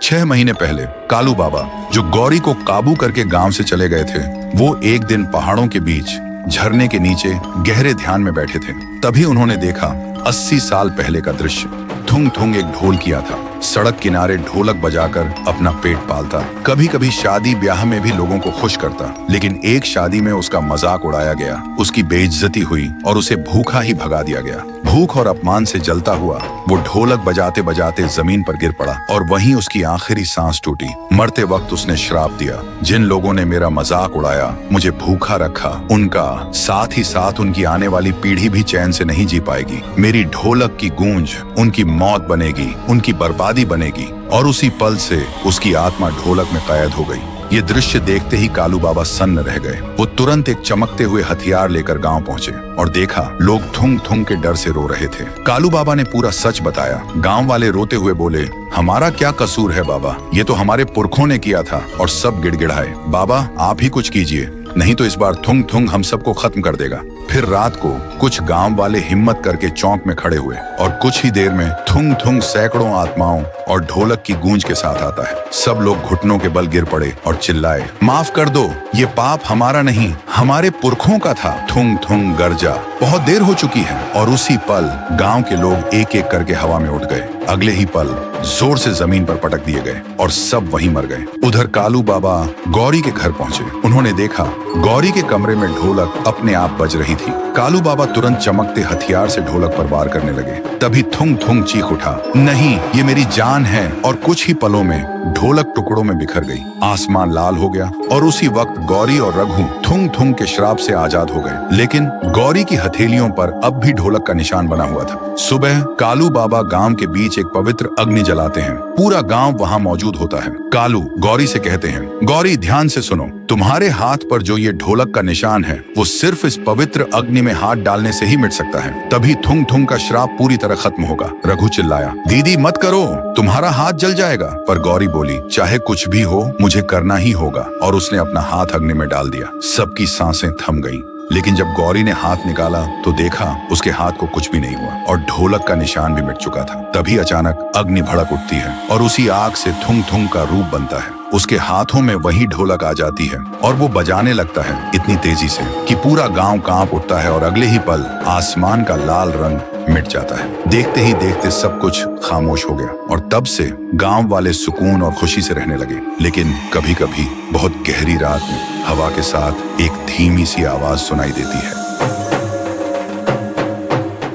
6 महीने पहले कालू बाबा, जो गौरी को काबू करके गांव से चले गए थे, वो एक दिन पहाड़ों के बीच झरने के नीचे गहरे ध्यान में बैठे थे। तभी उन्होंने देखा 80 साल पहले का दृश्य। थुंग थुंग एक ढोल किया था, सड़क किनारे ढोलक बजाकर अपना पेट पालता। कभी कभी शादी ब्याह में भी लोगों को खुश करता, लेकिन एक शादी में उसका मजाक उड़ाया गया, उसकी बेइज्जती हुई और उसे भूखा ही भगा दिया गया। भूख और अपमान से जलता हुआ वो ढोलक बजाते बजाते जमीन पर गिर पड़ा और वहीं उसकी आखिरी सांस टूटी। मरते वक्त उसने श्राप दिया, जिन लोगों ने मेरा मजाक उड़ाया, मुझे भूखा रखा, उनका साथ ही साथ उनकी आने वाली पीढ़ी भी चैन से नहीं जी पाएगी। मेरी ढोलक की गूंज उनकी मौत बनेगी, उनकी बर्बादी बनेगी। और उसी पल से उसकी आत्मा ढोलक में कैद हो गई। ये दृश्य देखते ही कालू बाबा सन्न रह गए। वो तुरंत एक चमकते हुए हथियार लेकर गांव पहुंचे और देखा लोग थुंग थुंग के डर से रो रहे थे। कालू बाबा ने पूरा सच बताया। गांव वाले रोते हुए बोले, हमारा क्या कसूर है बाबा, ये तो हमारे पुरखों ने किया था। और सब गिड़गिड़ाए, बाबा आप ही कुछ कीजिए, नहीं तो इस बार थुंग थुंग हम सबको खत्म कर देगा। फिर रात को कुछ गांव वाले हिम्मत करके चौक में खड़े हुए और कुछ ही देर में थुंग थुंग सैकड़ों आत्माओं और ढोलक की गूंज के साथ आता है। सब लोग घुटनों के बल गिर पड़े और चिल्लाए, माफ कर दो, ये पाप हमारा नहीं, हमारे पुरखों का था। थुंग थुंग गरजा, बहुत देर हो चुकी है। और उसी पल गांव के लोग एक एक करके हवा में उठ गए। अगले ही पल जोर से जमीन पर पटक दिए गए और सब वहीं मर गए। उधर कालू बाबा गौरी के घर पहुंचे। उन्होंने देखा गौरी के कमरे में ढोलक अपने आप बज रही थी। कालू बाबा तुरंत चमकते हथियार से ढोलक पर वार करने लगे। तभी थुंग थुंग चीख उठा, नहीं, ये मेरी जान है। और कुछ ही पलों में ढोलक टुकड़ों में बिखर गई। आसमान लाल हो गया और उसी वक्त गौरी और रघु थुंग थुंग के श्राप से आजाद हो गए। लेकिन गौरी की हथेलियों पर अब भी ढोलक का निशान बना हुआ था। सुबह कालू बाबा गांव के बीच एक पवित्र अग्नि जलाते हैं। पूरा गांव वहां मौजूद होता है। कालू गौरी से कहते हैं, गौरी ध्यान से सुनो, तुम्हारे हाथ पर जो ये ढोलक का निशान है, वो सिर्फ इस पवित्र अग्नि में हाथ डालने से ही मिट सकता है। तभी थुंग थुंग का श्राप पूरी तरह खत्म होगा। रघु चिल्लाया, दीदी मत करो, तुम्हारा हाथ जल जाएगा। पर गौरी बोली, चाहे कुछ भी हो, मुझे करना ही होगा। और उसने अपना हाथ अग्नि में डाल दिया। सबकी सांसें थम गईं। लेकिन जब गौरी ने हाथ निकाला तो देखा उसके हाथ को कुछ भी नहीं हुआ और ढोलक का निशान भी मिट चुका था। तभी अचानक अग्नि भड़क उठती है और उसी आग से थुंग थुंग का रूप बनता है। उसके हाथों में वही ढोलक आ जाती है और वो बजाने लगता है इतनी तेजी से कि पूरा गांव कांप उठता है और अगले ही पल आसमान का लाल रंग मिट जाता है। देखते ही देखते सब कुछ खामोश हो गया और तब से गांव वाले सुकून और खुशी से रहने लगे। लेकिन कभी कभी बहुत गहरी रात में हवा के साथ एक धीमी सी आवाज सुनाई देती है,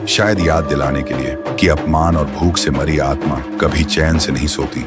शायद याद दिलाने के लिए कि अपमान और भूख से मरी आत्मा कभी चैन से नहीं सोती।